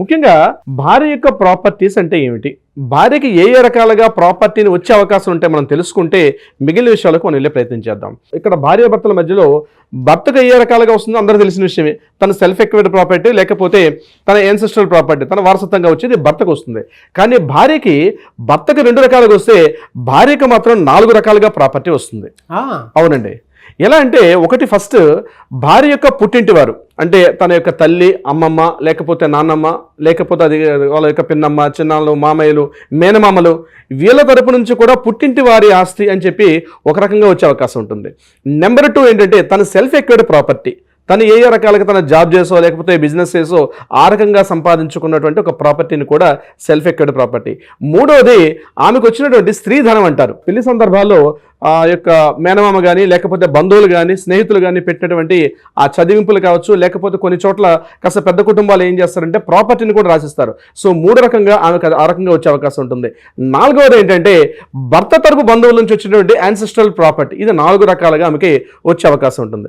ముఖ్యంగా భార్య యొక్క ప్రాపర్టీస్ అంటే ఏమిటి, భార్యకి ఏ ఏ రకాలుగా ప్రాపర్టీని వచ్చే అవకాశం ఉంటే మనం తెలుసుకుంటే మిగిలిన విషయాలకు మనం వెళ్ళే ప్రయత్నం చేద్దాం. ఇక్కడ భార్యాభర్తల మధ్యలో భర్తకు ఏ రకాలుగా వస్తుందో అందరూ తెలిసిన విషయమే. తన సెల్ఫ్ ఎక్వైర్డ్ ప్రాపర్టీ లేకపోతే తన యాన్సెస్ట్రల్ ప్రాపర్టీ తన వారసత్వంగా వచ్చేది భర్తకు వస్తుంది. కానీ భార్యకి భర్తకు 2 రకాలుగా వస్తే భార్యకు మాత్రం 4 రకాలుగా ప్రాపర్టీ వస్తుంది. అవునండి. ఎలా అంటే ఒకటి ఫస్ట్ భార్య యొక్క పుట్టింటి వారు, అంటే తన యొక్క తల్లి, అమ్మమ్మ, లేకపోతే నాన్నమ్మ, లేకపోతే అది వాళ్ళ యొక్క పిన్నమ్మ, చిన్నాళ్ళు, మామయ్యలు, మేనమామలు, వీళ్ళ తరపు నుంచి కూడా పుట్టింటి వారి ఆస్తి అని చెప్పి ఒక రకంగా వచ్చే అవకాశం ఉంటుంది. నెంబర్ 2 ఏంటంటే తన సెల్ఫ్ ఎక్వైర్డ్ ప్రాపర్టీ, తను ఏ ఏ రకాలుగా తన జాబ్ చేసో లేకపోతే బిజినెస్ చేసో ఆ రకంగా సంపాదించుకున్నటువంటి ఒక ప్రాపర్టీని కూడా సెల్ఫ్ ఎక్వైర్డ్ ప్రాపర్టీ. మూడవది ఆమెకు వచ్చినటువంటి స్త్రీధనం అంటారు. పెళ్లి సందర్భాల్లో ఆ యొక్క మేనమామ కానీ లేకపోతే బంధువులు కానీ స్నేహితులు కానీ పెట్టినటువంటి ఆ చదివింపులు కావచ్చు, లేకపోతే కొన్ని చోట్ల కాస్త పెద్ద కుటుంబాలు ఏం చేస్తారంటే ప్రాపర్టీని కూడా రాసిస్తారు. సో 3 రకంగా ఆమెకు ఆ రకంగా వచ్చే అవకాశం ఉంటుంది. 4వది ఏంటంటే భర్త తరపు బంధువుల నుంచి వచ్చినటువంటి యాన్సెస్ట్రల్ ప్రాపర్టీ. ఇది 4 రకాలుగా ఆమెకి వచ్చే అవకాశం ఉంటుంది.